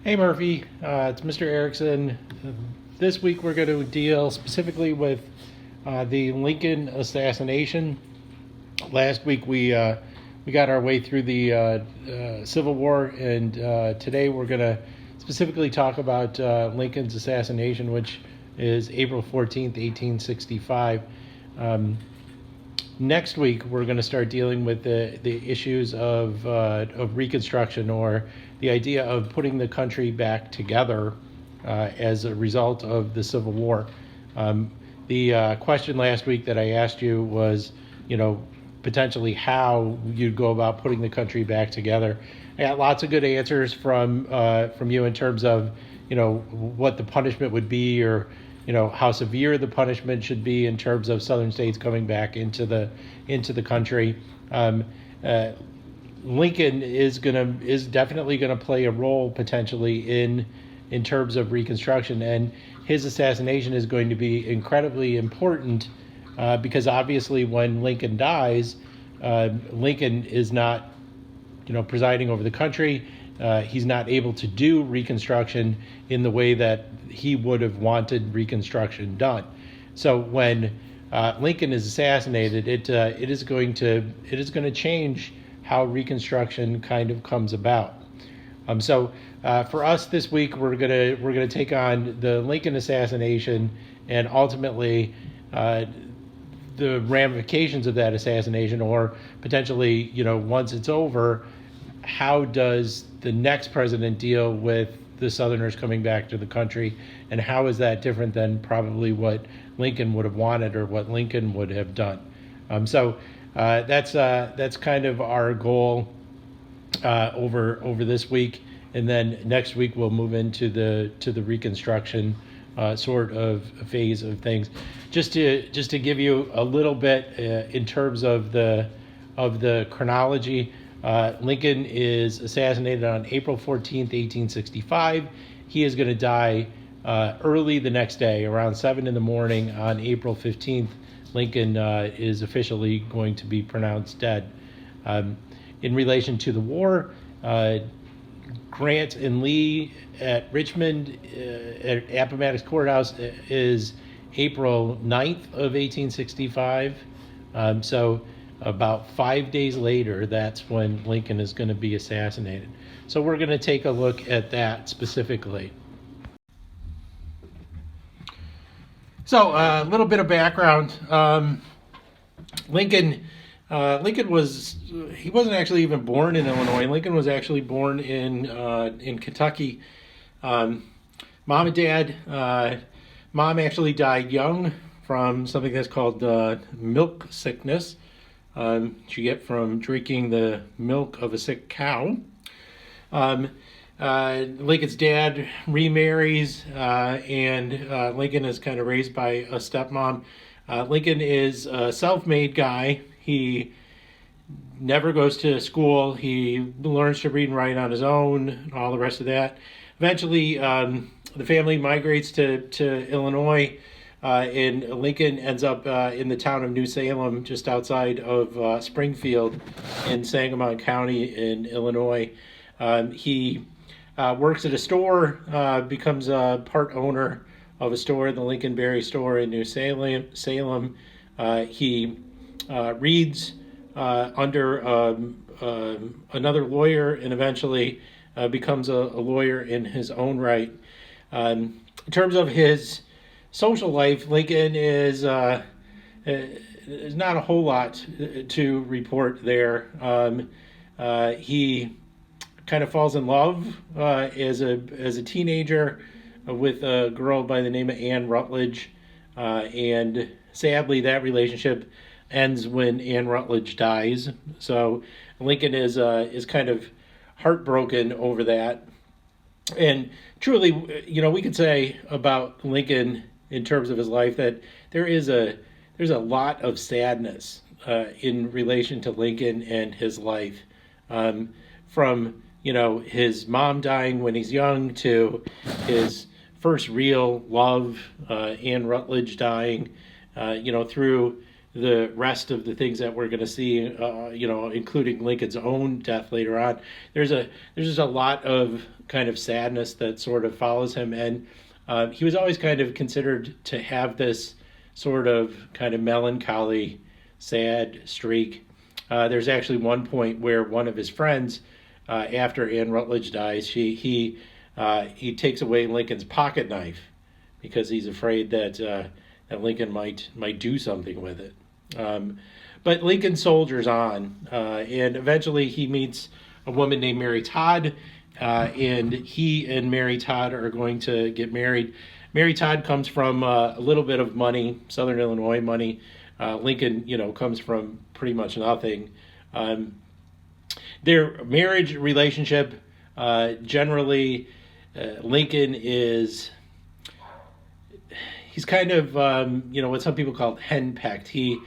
Hey Murphy, it's Mr. Erickson. This week we're going to deal specifically with the Lincoln assassination. Last week we got our way through the Civil War, and today we're going to specifically talk about Lincoln's assassination, which is April 14th, 1865. Next week we're going to start dealing with the issues of Reconstruction, or the idea of putting the country back together as a result of the Civil War. The question last week that I asked you was, potentially how you'd go about putting the country back together. I got lots of good answers from you in terms of, what the punishment would be, or how severe the punishment should be in terms of southern states coming back into the country. Lincoln is definitely gonna play a role potentially in terms of Reconstruction, and his assassination is going to be incredibly important because obviously when Lincoln dies, Lincoln is not presiding over the country. He's not able to do Reconstruction in the way that he would have wanted Reconstruction done. So when Lincoln is assassinated, it is going to change how Reconstruction kind of comes about. So for us this week, we're gonna take on the Lincoln assassination, and ultimately the ramifications of that assassination, or potentially, once it's over, how does the next president deal with the Southerners coming back to the country, and how is that different than probably what Lincoln would have wanted or what Lincoln would have done? So that's kind of our goal over this week, and then next week we'll move into the Reconstruction sort of phase of things. Just to give you a little bit in terms of the chronology. Lincoln is assassinated on April 14th, 1865. He is going to die early the next day, around 7 in the morning on April 15th. Lincoln is officially going to be pronounced dead. In relation to the war, Grant and Lee at Richmond at Appomattox Courthouse is April 9th of 1865. So about 5 days later, that's when Lincoln is going to be assassinated. So we're going to take a look at that specifically. So a little bit of background. Lincoln wasn't actually even born in Illinois. Lincoln was actually born in Kentucky. Mom and dad. Mom actually died young from something that's called milk sickness. You get from drinking the milk of a sick cow. Lincoln's dad remarries, and Lincoln is kind of raised by a stepmom. Lincoln is a self-made guy. He never goes to school. He learns to read and write on his own, all the rest of that. Eventually, the family migrates to Illinois, and Lincoln ends up in the town of New Salem, just outside of Springfield in Sangamon County in Illinois. He works at a store, becomes a part owner of a store, the Lincoln Berry store in New Salem. He reads under another lawyer, and eventually becomes a lawyer in his own right. In terms of his social life, Lincoln is not a whole lot to report there. He kind of falls in love as a teenager with a girl by the name of Anne Rutledge, and sadly that relationship ends when Anne Rutledge dies. So Lincoln is kind of heartbroken over that. And truly, we could say about Lincoln in terms of his life that there's a lot of sadness in relation to Lincoln and his life, from his mom dying when he's young to his first real love, Anne Rutledge dying, through the rest of the things that we're going to see, including Lincoln's own death later on, there's just a lot of kind of sadness that sort of follows him, and he was always kind of considered to have this sort of kind of melancholy, sad streak. There's actually one point where one of his friends, after Anne Rutledge dies, he takes away Lincoln's pocket knife because he's afraid that Lincoln might do something with it. But Lincoln soldiers on, and eventually he meets a woman named Mary Todd, and he and Mary Todd are going to get married. Mary Todd comes from a little bit of money, Southern Illinois money. Lincoln, comes from pretty much nothing. Their marriage relationship, generally, Lincoln he's kind of, what some people call henpecked. He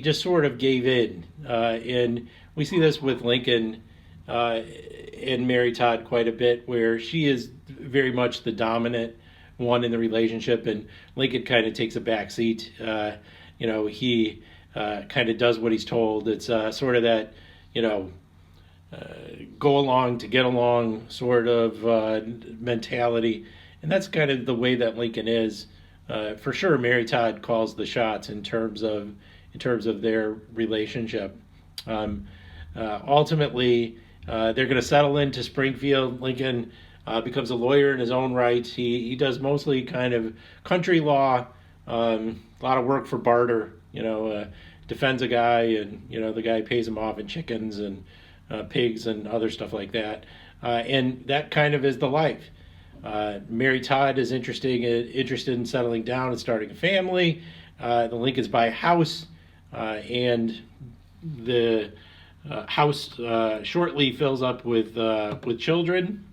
just sort of gave in. And we see this with Lincoln and Mary Todd quite a bit, where she is very much the dominant one in the relationship, and Lincoln kind of takes a back seat. He kind of does what he's told. It's sort of that, go along to get along sort of mentality. And that's kind of the way that Lincoln is. For sure, Mary Todd calls the shots in terms of their relationship. Ultimately, they're going to settle into Springfield. Lincoln becomes a lawyer in his own right. He does mostly kind of country law, a lot of work for barter. Defends a guy, and the guy pays him off in chickens and pigs and other stuff like that. And that kind of is the life. Mary Todd is interested in settling down and starting a family. The Lincolns buy a house, and the house shortly fills up with children.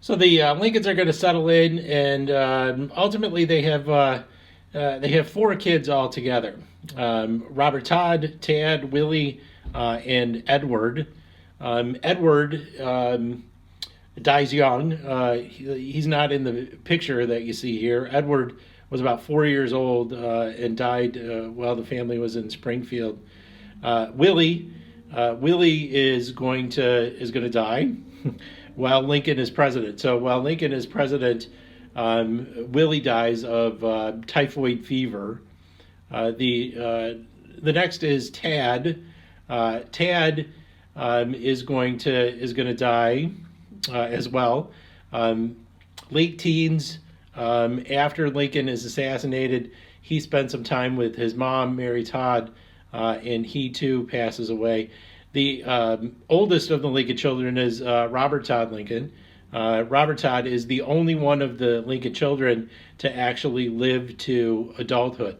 So the Lincolns are going to settle in, and ultimately they have 4 kids all together: Robert Todd, Tad, Willie, and Edward. Edward dies young. He's not in the picture that you see here. Edward was about 4 years old and died while the family was in Springfield. Willie is going to die while Lincoln is president. So while Lincoln is president, Willie dies of typhoid fever. The next is Tad. Tad is going to die as well. Late teens, after Lincoln is assassinated, he spent some time with his mom, Mary Todd, and he too passes away. The oldest of the Lincoln children is Robert Todd Lincoln. Robert Todd is the only one of the Lincoln children to actually live to adulthood.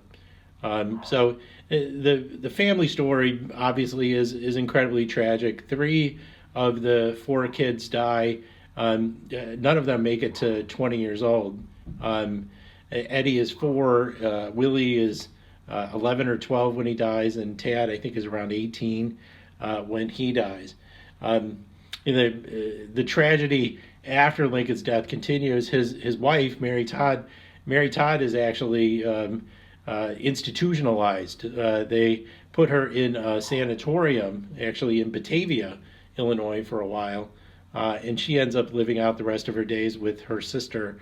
So the family story obviously is incredibly tragic. 3 of the 4 kids die. None of them make it to 20 years old. Eddie is 4. Willie is 11 or 12 when he dies, and Tad, I think, is around 18 when he dies. The tragedy after Lincoln's death continues. His wife, Mary Todd is actually institutionalized. They put her in a sanatorium, actually in Batavia, Illinois, for a while, and she ends up living out the rest of her days with her sister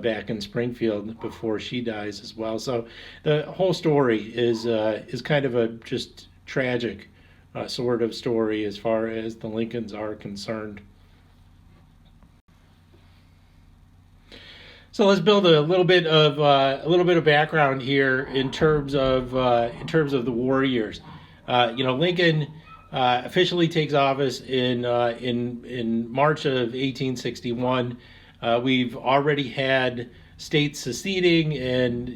back in Springfield before she dies as well. So the whole story is kind of a just tragic sort of story as far as the Lincolns are concerned. So let's build a little bit of background here in terms of the war years. Lincoln officially takes office in March of 1861. We've already had states seceding, and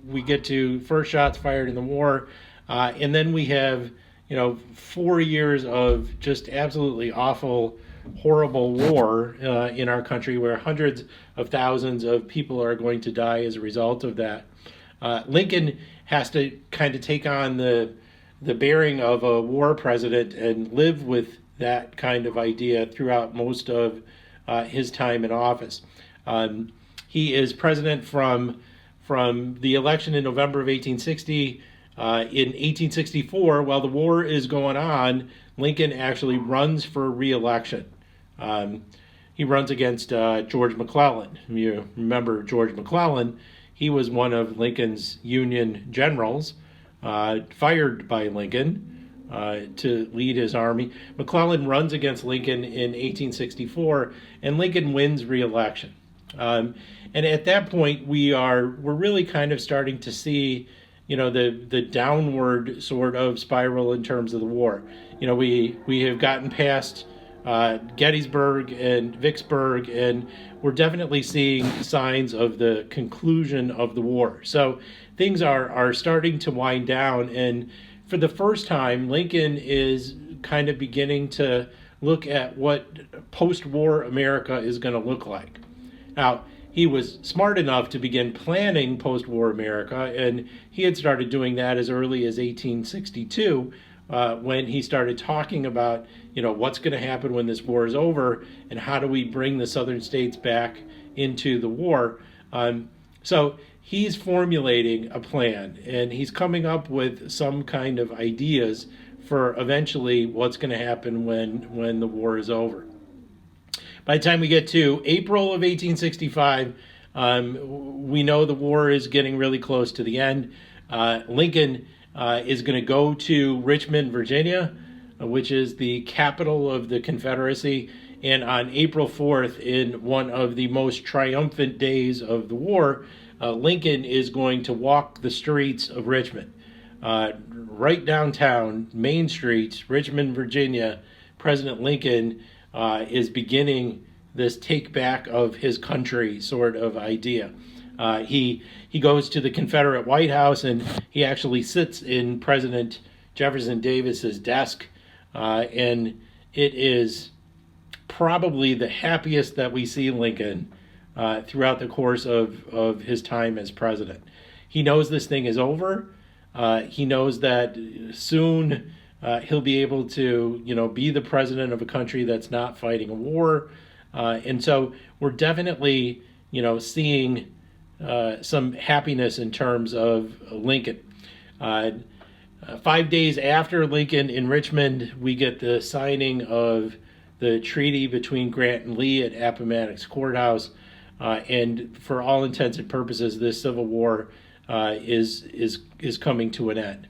we get to first shots fired in the war, and then we have 4 years of just absolutely awful, horrible war in our country, where hundreds of thousands of people are going to die as a result of that. Lincoln has to kind of take on the bearing of a war president and live with that kind of idea throughout most of his time in office. He is president from the election in November of 1860. In 1864, while the war is going on, Lincoln actually runs for re-election. He runs against George McClellan. You remember George McClellan? He was one of Lincoln's Union generals, fired by Lincoln to lead his army. McClellan runs against Lincoln in 1864, and Lincoln wins re-election. And at that point, we're really kind of starting to see, the downward sort of spiral in terms of the war. We have gotten past Gettysburg and Vicksburg, and we're definitely seeing signs of the conclusion of the war. So things are starting to wind down, and for the first time, Lincoln is kind of beginning to look at what post-war America is going to look like. Now, he was smart enough to begin planning post-war America, and he had started doing that as early as 1862, when he started talking about, what's going to happen when this war is over, and how do we bring the southern states back into the war. So he's formulating a plan, and he's coming up with some kind of ideas for eventually what's going to happen when the war is over. By the time we get to April of 1865, we know the war is getting really close to the end. Lincoln is going to go to Richmond, Virginia, which is the capital of the Confederacy. And on April 4th, in one of the most triumphant days of the war, Lincoln is going to walk the streets of Richmond. Right downtown, Main Street, Richmond, Virginia, President Lincoln is beginning this take back of his country sort of idea. He goes to the Confederate White House, and he actually sits in President Jefferson Davis's desk, and it is probably the happiest that we see Lincoln throughout the course of his time as president. He knows this thing is over. He knows that soon he'll be able to, be the president of a country that's not fighting a war. And so we're definitely, seeing some happiness in terms of Lincoln. 5 days after Lincoln in Richmond, we get the signing of the treaty between Grant and Lee at Appomattox Courthouse. And for all intents and purposes, this Civil War is coming to an end.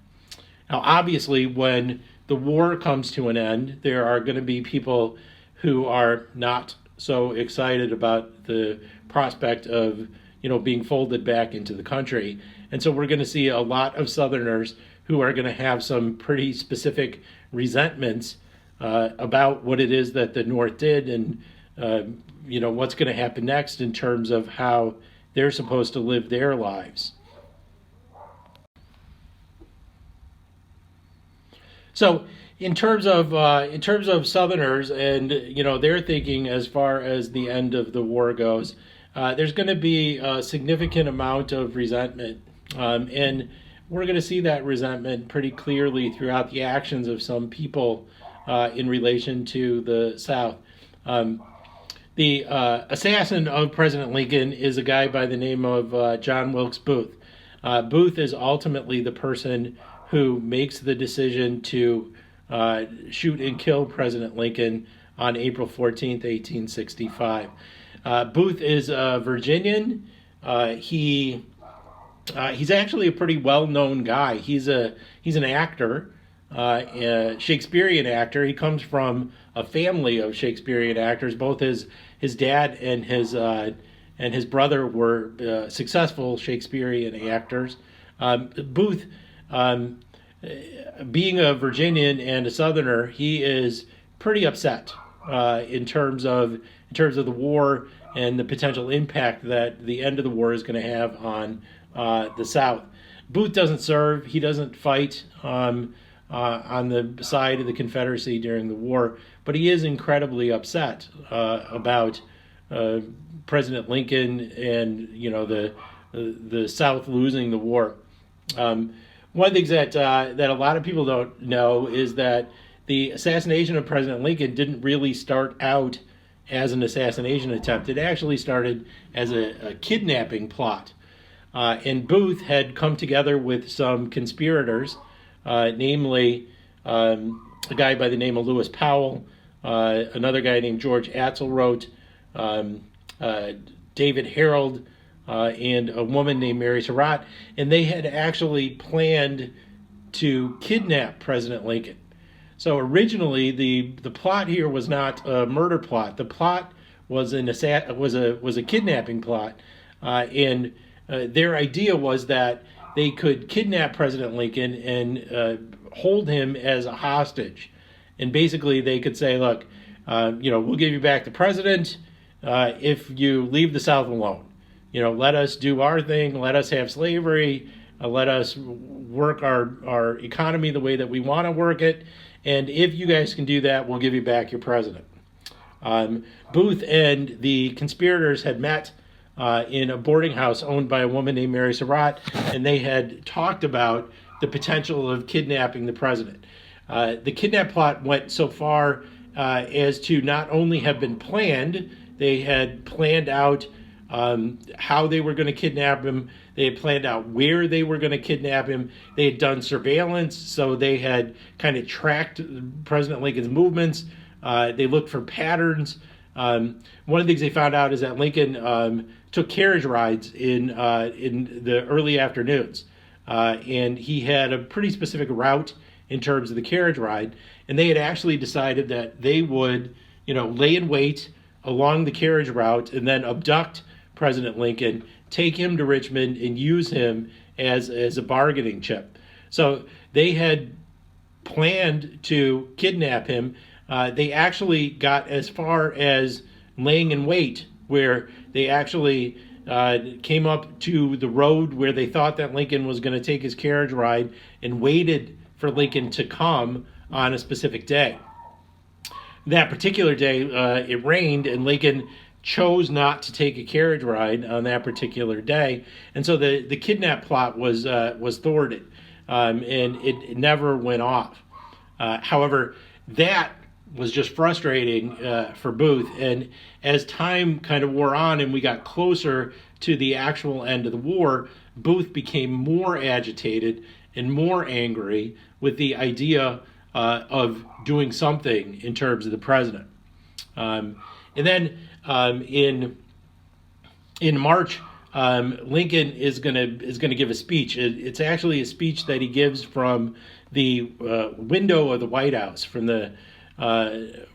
Now, obviously, when the war comes to an end, there are going to be people who are not so excited about the prospect of, being folded back into the country. And so we're going to see a lot of Southerners who are going to have some pretty specific resentments about what it is that the North did, and, what's going to happen next in terms of how they're supposed to live their lives. So in terms of Southerners and their thinking as far as the end of the war goes, there's going to be a significant amount of resentment, and we're going to see that resentment pretty clearly throughout the actions of some people in relation to the South. The assassin of President Lincoln is a guy by the name of John Wilkes Booth. Booth is ultimately the person who makes the decision to shoot and kill President Lincoln on April 14th, 1865. Booth is a Virginian. He's actually a pretty well-known guy. He's an actor, a Shakespearean actor. He comes from a family of Shakespearean actors. Both his dad and his brother were successful Shakespearean actors. Booth, being a Virginian and a Southerner, he is pretty upset in terms of the war and the potential impact that the end of the war is going to have on the South. Booth doesn't serve. He doesn't fight on the side of the Confederacy during the war, but he is incredibly upset about President Lincoln and the South losing the war. One of the things that a lot of people don't know is that the assassination of President Lincoln didn't really start out as an assassination attempt. It actually started as a kidnapping plot. And Booth had come together with some conspirators, namely a guy by the name of Lewis Powell, another guy named George Atzelrodt, David Harold, and a woman named Mary Surratt. And they had actually planned to kidnap President Lincoln. So originally, the plot here was not a murder plot. The plot was a kidnapping plot, and their idea was that they could kidnap President Lincoln and hold him as a hostage, and basically they could say, "Look, we'll give you back the president if you leave the South alone. Let us do our thing. Let us have slavery. Let us work our economy the way that we want to work it. And if you guys can do that, we'll give you back your president." Booth and the conspirators had met in a boarding house owned by a woman named Mary Surratt, and they had talked about the potential of kidnapping the president. The kidnap plot went so far as to not only have been planned, they had planned out how they were going to kidnap him. They had planned out where they were going to kidnap him. They had done surveillance, so they had kind of tracked President Lincoln's movements. They looked for patterns. One of the things they found out is that Lincoln took carriage rides in the early afternoons, and he had a pretty specific route in terms of the carriage ride. And they had actually decided that they would, lay in wait along the carriage route and then abduct President Lincoln, take him to Richmond, and use him as a bargaining chip. So they had planned to kidnap him. They actually got as far as laying in wait, where they actually came up to the road where they thought that Lincoln was going to take his carriage ride and waited for Lincoln to come on a specific day. That particular day, it rained, and Lincoln chose not to take a carriage ride on that particular day, and so the kidnap plot was thwarted, and it never went off. However, that was just frustrating for Booth, and as time kind of wore on and we got closer to the actual end of the war, Booth became more agitated and more angry with the idea of doing something in terms of the president. And then in March, Lincoln is gonna give a speech. It's actually a speech that he gives from the window of the White House, from the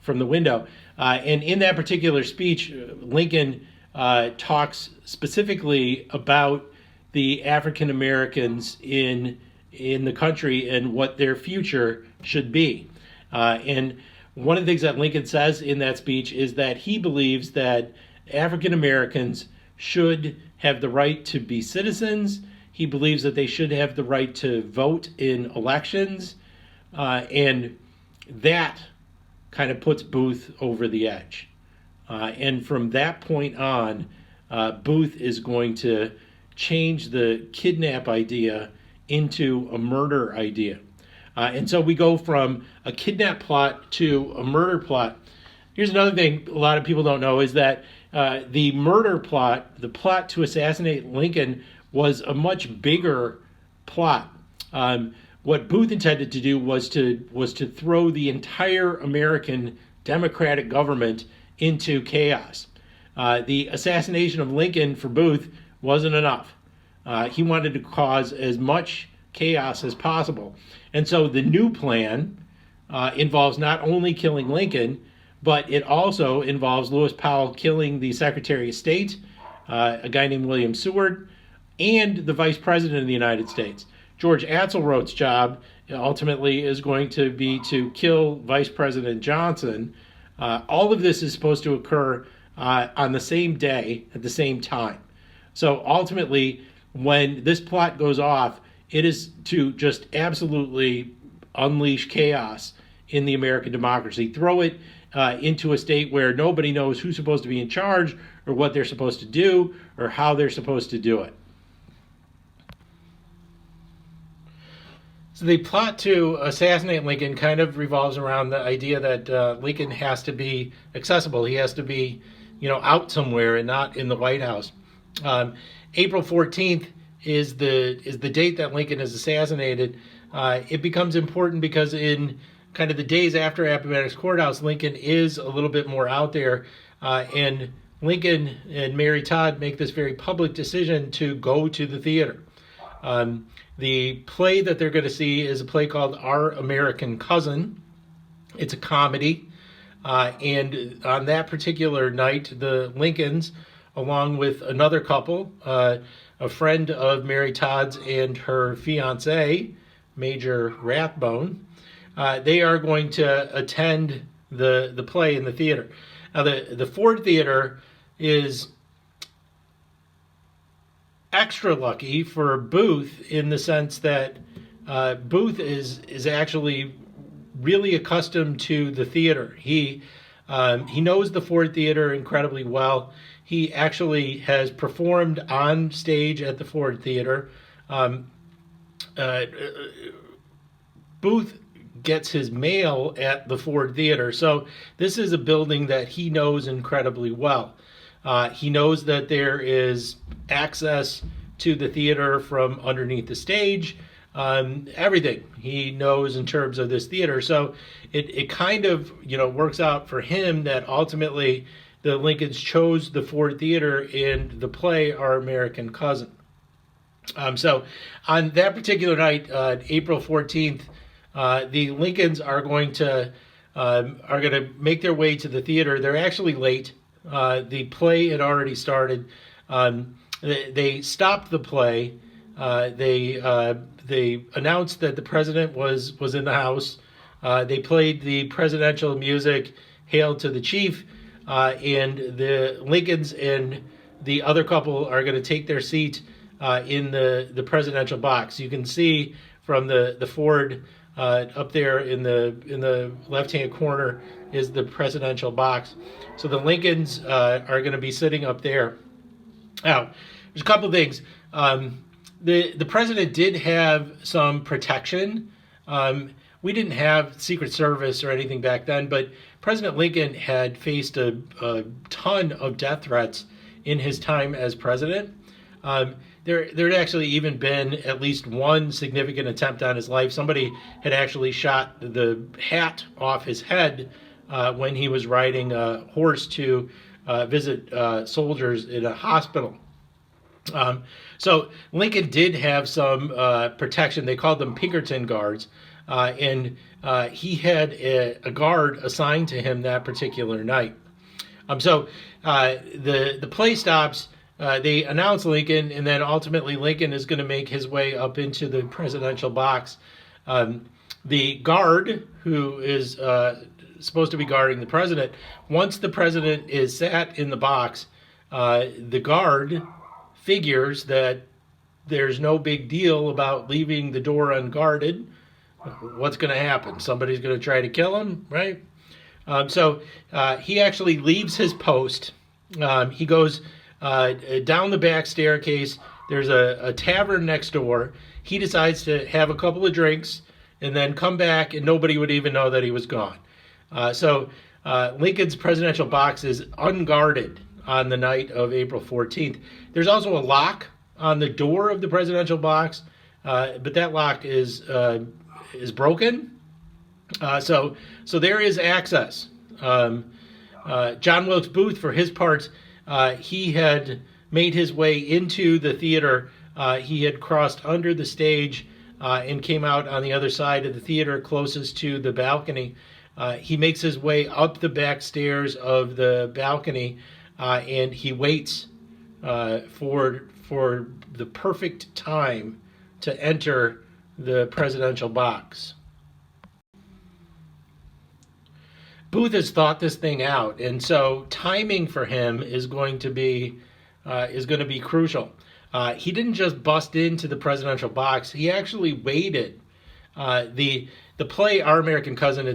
window. And in that particular speech, Lincoln talks specifically about the African Americans in the country and what their future should be. And one of the things that Lincoln says in that speech is that he believes that African Americans should have the right to be citizens. He believes that they should have the right to vote in elections. And that kind of puts Booth over the edge. And from that point on, Booth is going to change the kidnap idea into a murder idea. And so we go from a kidnap plot to a murder plot. Here's another thing a lot of people don't know is that the murder plot, the plot to assassinate Lincoln, was a much bigger plot. What Booth intended to do was to throw the entire American democratic government into chaos. The assassination of Lincoln for Booth wasn't enough. He wanted to cause as much chaos as possible. And so the new plan involves not only killing Lincoln, but it also involves Lewis Powell killing the Secretary of State, a guy named William Seward, and the Vice President of the United States. George Atzelrodt's job ultimately is going to be to kill Vice President Johnson. All of this is supposed to occur on the same day at the same time. So ultimately, when this plot goes off, it is to just absolutely unleash chaos in the American democracy. Throw it into a state where nobody knows who's supposed to be in charge or what they're supposed to do or how they're supposed to do it. So the plot to assassinate Lincoln kind of revolves around the idea that Lincoln has to be accessible. He has to be, out somewhere and not in the White House. Um, April 14th is the date that Lincoln is assassinated. It becomes important because in kind of the days after Appomattox Courthouse, Lincoln is a little bit more out there, and Lincoln and Mary Todd make this very public decision to go to the theater. The play that they're going to see is a play called Our American Cousin. It's a comedy. And on that particular night, the Lincolns, along with another couple, a friend of Mary Todd's and her fiance, Major Rathbone, they are going to attend the play in the theater. Now, the Ford Theater is extra lucky for Booth in the sense that Booth is actually really accustomed to the theater. He knows the Ford Theater incredibly well. He actually has performed on stage at the Ford Theater. Booth gets his mail at the Ford Theater, so this is a building that he knows incredibly well. He knows that there is access to the theater from underneath the stage, everything he knows in terms of this theater. So it kind of, works out for him that ultimately the Lincolns chose the Ford Theater in the play Our American Cousin. So on that particular night, April 14th, the Lincolns are going to make their way to the theater. They're actually late. The play had already started. They stopped the play. They announced that the president was in the house. They played the presidential music, "Hail to the Chief," and the Lincolns and the other couple are going to take their seat in the presidential box. You can see from the Ford up there in the left-hand corner is the presidential box. So the Lincolns are going to be sitting up there. Now, there's a couple things. The president did have some protection. We didn't have Secret Service or anything back then, but President Lincoln had faced a ton of death threats in his time as president. There had actually even been at least one significant attempt on his life. Somebody had actually shot the hat off his head when he was riding a horse to visit soldiers in a hospital. So Lincoln did have some protection. They called them Pinkerton guards, and he had a guard assigned to him that particular night. So the play stops. They announce Lincoln, and then ultimately Lincoln is going to make his way up into the presidential box. The guard, who is supposed to be guarding the president, once the president is sat in the box, the guard figures that there's no big deal about leaving the door unguarded. What's going to happen? Somebody's going to try to kill him, right? So he actually leaves his post. He goes down the back staircase. There's a tavern next door. He decides to have a couple of drinks and then come back, and nobody would even know that he was gone. So Lincoln's presidential box is unguarded on the night of April 14th. There's also a lock on the door of the presidential box, but that lock is broken. So there is access. John Wilkes Booth, for his part, he had made his way into the theater. He had crossed under the stage and came out on the other side of the theater closest to the balcony. He makes his way up the back stairs of the balcony, and he waits for the perfect time to enter the presidential box. Booth has thought this thing out, and so timing for him is going to be crucial. He didn't just bust into the presidential box; he actually waited. The play Our American Cousin,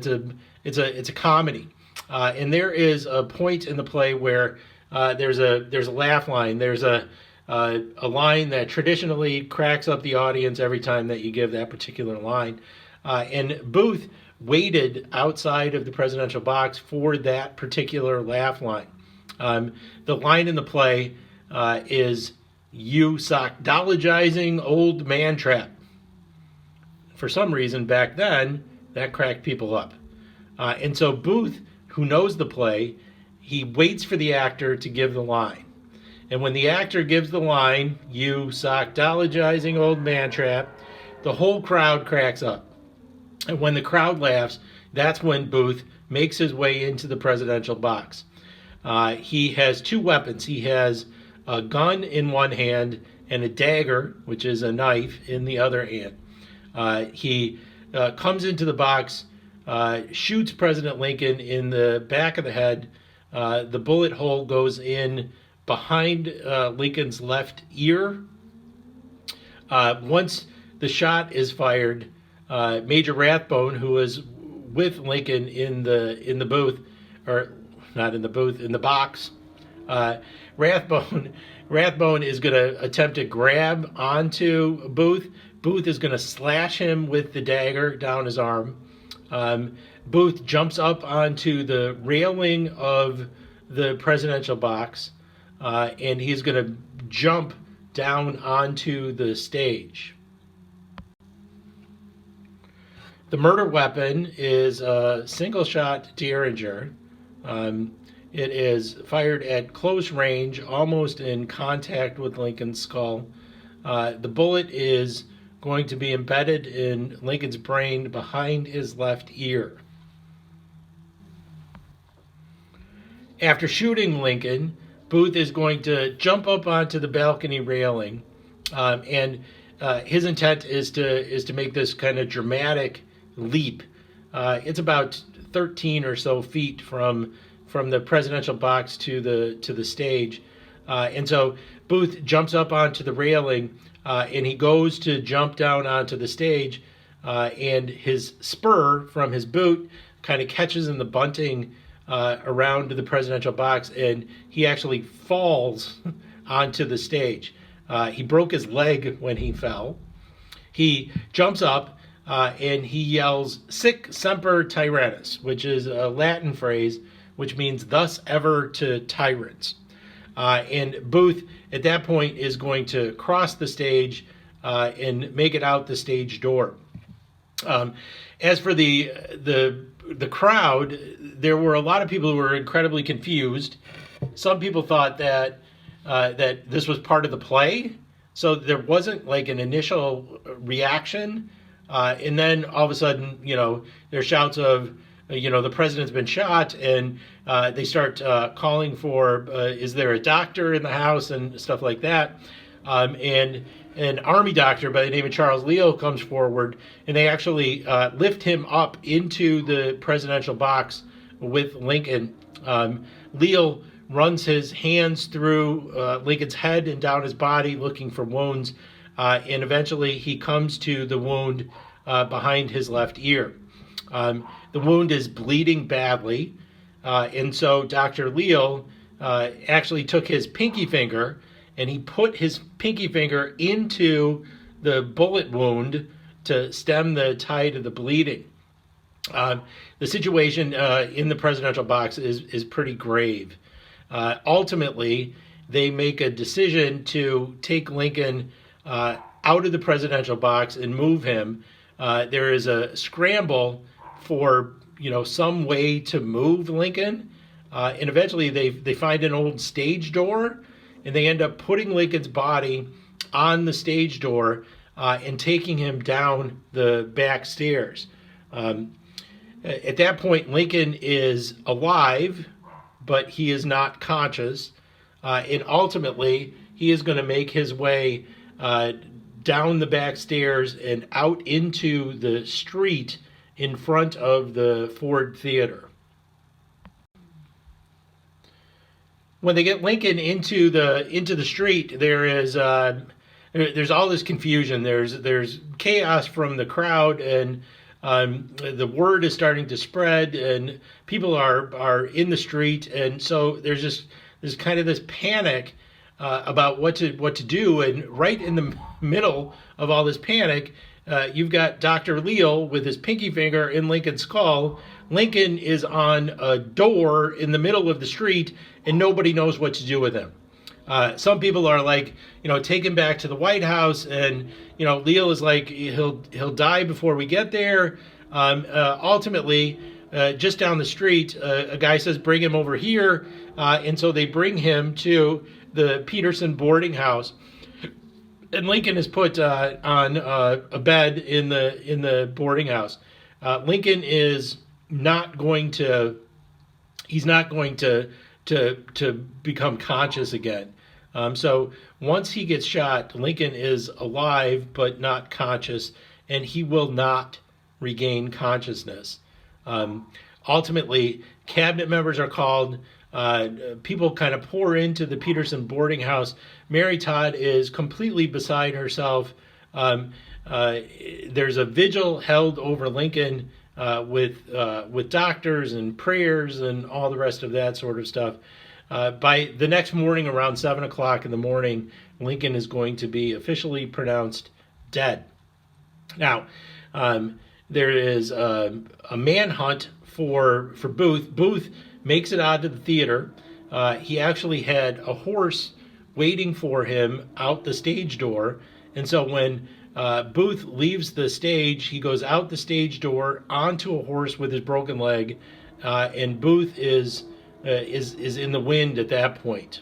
it's a comedy, and there is a point in the play where there's a laugh line. There's a a line that traditionally cracks up the audience every time that you give that particular line. And Booth waited outside of the presidential box for that particular laugh line. The line in the play is, "You sockdologizing old man trap." For some reason back then, that cracked people up. And so Booth, who knows the play, he waits for the actor to give the line. And when the actor gives the line, "You sockdologizing old man trap," the whole crowd cracks up. And when the crowd laughs, that's when Booth makes his way into the presidential box. He has two weapons. He has a gun in one hand and a dagger, which is a knife, in the other hand. He comes into the box, shoots President Lincoln in the back of the head. The bullet hole goes in behind Lincoln's left ear. Once the shot is fired, Major Rathbone, who was with Lincoln in the booth, or not in the booth, in the box, Rathbone is going to attempt to grab onto Booth. Booth is going to slash him with the dagger down his arm. Booth jumps up onto the railing of the presidential box, and he's going to jump down onto the stage. The murder weapon is a single-shot Derringer. It is fired at close range, almost in contact with Lincoln's skull. The bullet is going to be embedded in Lincoln's brain behind his left ear. After shooting Lincoln, Booth is going to jump up onto the balcony railing, and his intent is to make this kind of dramatic leap. It's about 13 or so feet from the presidential box to the stage, and so Booth jumps up onto the railing, and he goes to jump down onto the stage, and his spur from his boot kind of catches in the bunting around the presidential box, and he actually falls onto the stage. He broke his leg when he fell. He jumps up and he yells, "Sic semper tyrannis," which is a Latin phrase which means "thus ever to tyrants." And Booth, at that point, is going to cross the stage and make it out the stage door. As for the crowd, there were a lot of people who were incredibly confused. Some people thought that this was part of the play, so there wasn't like an initial reaction, and then all of a sudden, there's shouts of, the president's been shot, and they start calling for, is there a doctor in the house, and stuff like that. And an army doctor by the name of Charles Leal comes forward, and they actually lift him up into the presidential box with Lincoln. Leal runs his hands through Lincoln's head and down his body looking for wounds, and eventually he comes to the wound behind his left ear. The wound is bleeding badly, and so Dr. Leal actually took his pinky finger and he put his pinky finger into the bullet wound to stem the tide of the bleeding. The situation in the presidential box is pretty grave. Ultimately, they make a decision to take Lincoln out of the presidential box and move him. There is a scramble for some way to move Lincoln, and eventually they find an old stage door, and they end up putting Lincoln's body on the stage door and taking him down the back stairs. At that point, Lincoln is alive, but he is not conscious, and ultimately he is going to make his way down the back stairs and out into the street in front of the Ford Theater. When they get Lincoln into the street, there's all this confusion. There's chaos from the crowd, and the word is starting to spread, and people are in the street, and so there's kind of this panic about what to do. And right in the middle of all this panic, you've got Dr. Leal with his pinky finger in Lincoln's skull. Lincoln is on a door in the middle of the street, and nobody knows what to do with him. Some people are like, take him back to the White House, and Leal is like, he'll die before we get there. Ultimately, just down the street, a guy says, bring him over here, and so they bring him to the Peterson boarding house, and Lincoln is put on a bed in the boarding house. Lincoln is not going to. He's not going to become conscious again. So once he gets shot, Lincoln is alive but not conscious, and he will not regain consciousness. Ultimately, cabinet members are called. People kind of pour into the Peterson boarding house. Mary Todd is completely beside herself. There's a vigil held over Lincoln with doctors and prayers and all the rest of that sort of stuff. By the next morning, around 7 o'clock in the morning, Lincoln is going to be officially pronounced dead. Now, there is a manhunt for Booth. Booth makes it out to the theater. He actually had a horse waiting for him out the stage door. And so when Booth leaves the stage, he goes out the stage door onto a horse with his broken leg, and Booth is in the wind at that point.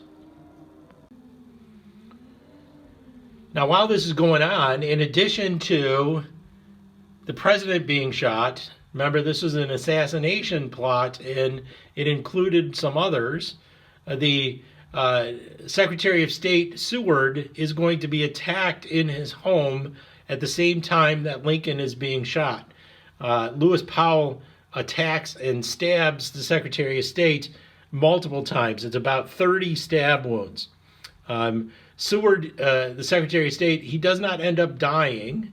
Now, while this is going on, in addition to the president being shot, remember this was an assassination plot, and it included some others. The Secretary of State Seward is going to be attacked in his home at the same time that Lincoln is being shot. Lewis Powell attacks and stabs the Secretary of State multiple times. It's about 30 stab wounds. Seward, the Secretary of State, he does not end up dying,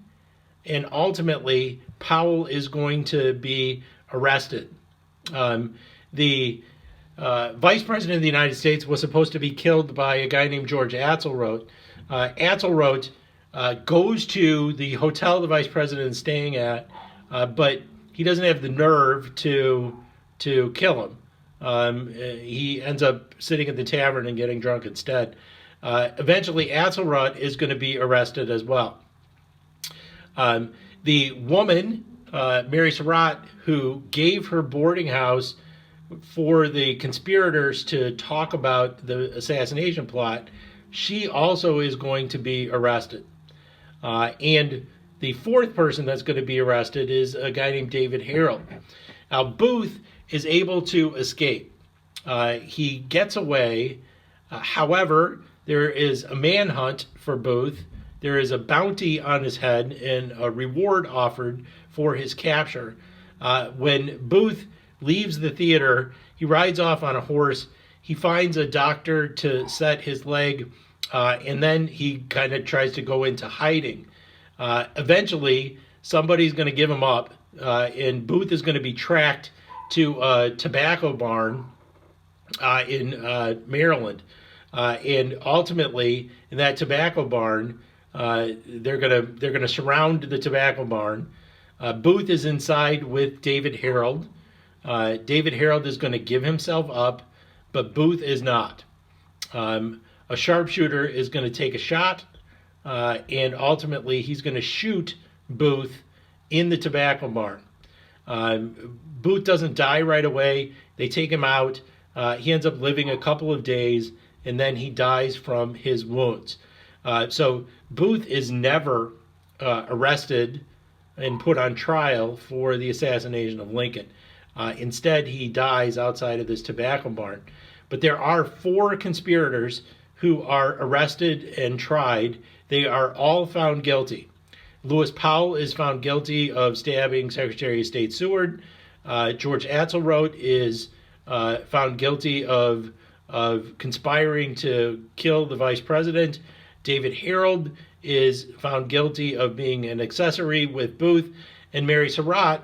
and ultimately Powell is going to be arrested. The Vice President of the United States was supposed to be killed by a guy named George Atzelrodt. Atzelrodt goes to the hotel the Vice President is staying at, but he doesn't have the nerve to kill him. He ends up sitting at the tavern and getting drunk instead. Eventually, Atzelrodt is going to be arrested as well. The woman, Mary Surratt, who gave her boarding house for the conspirators to talk about the assassination plot, she also is going to be arrested. And the fourth person that's going to be arrested is a guy named David Harold. Now, Booth is able to escape. He gets away. However, there is a manhunt for Booth. There is a bounty on his head and a reward offered for his capture. When Booth leaves the theater, he rides off on a horse. He finds a doctor to set his leg, and then he kind of tries to go into hiding. Eventually, somebody's going to give him up, and Booth is going to be tracked to a tobacco barn in Maryland. And ultimately, in that tobacco barn, they're gonna surround the tobacco barn. Booth is inside with David Harold. David Harold is going to give himself up, but Booth is not. A sharpshooter is going to take a shot, and ultimately he's going to shoot Booth in the tobacco barn. Booth doesn't die right away. They take him out. He ends up living a couple of days, and then he dies from his wounds. So Booth is never arrested and put on trial for the assassination of Lincoln. Instead, he dies outside of this tobacco barn. But there are 4 conspirators who are arrested and tried. They are all found guilty. Lewis Powell is found guilty of stabbing Secretary of State Seward. George Atzelrodt is found guilty of conspiring to kill the vice president. David Harold is found guilty of being an accessory with Booth. And Mary Surratt,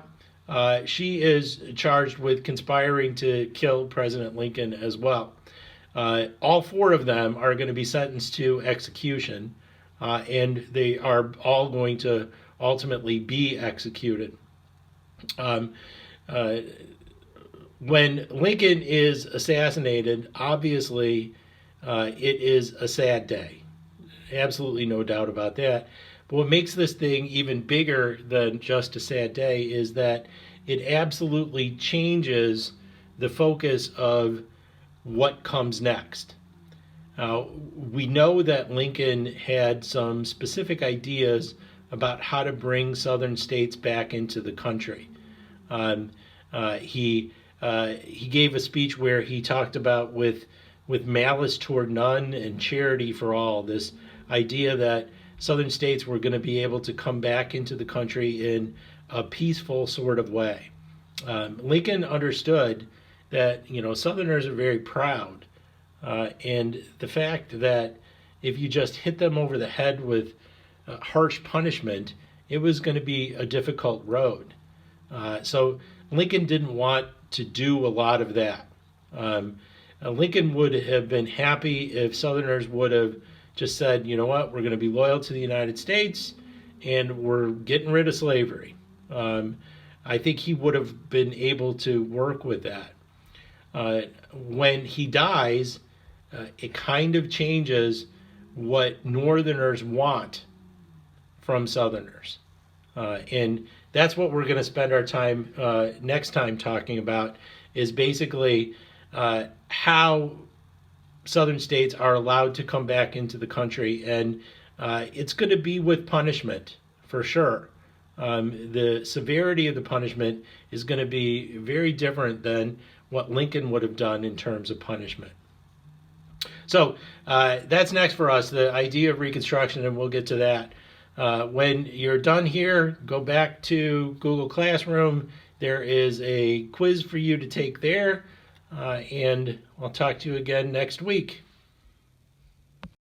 she is charged with conspiring to kill President Lincoln as well. All four of them are going to be sentenced to execution, and they are all going to ultimately be executed. Um, uh, when Lincoln is assassinated, obviously it is a sad day. Absolutely no doubt about that. But what makes this thing even bigger than just a sad day is that it absolutely changes the focus of what comes next. We know that Lincoln had some specific ideas about how to bring southern states back into the country. Um, he gave a speech where he talked about with malice toward none and charity for all, this idea that southern states were going to be able to come back into the country in a peaceful sort of way. Lincoln understood that Southerners are very proud, and the fact that if you just hit them over the head with harsh punishment, it was going to be a difficult road. So Lincoln didn't want to do a lot of that. Lincoln would have been happy if Southerners would have just said, you know what, we're going to be loyal to the United States and we're getting rid of slavery. I think he would have been able to work with that. When he dies, it kind of changes what Northerners want from Southerners. And that's what we're going to spend our time next time talking about, is basically how Southern states are allowed to come back into the country. And it's going to be with punishment, for sure. The severity of the punishment is going to be very different than what Lincoln would have done in terms of punishment. So that's next for us, the idea of Reconstruction, and we'll get to that. When you're done here, go back to Google Classroom. There is a quiz for you to take there, and I'll talk to you again next week.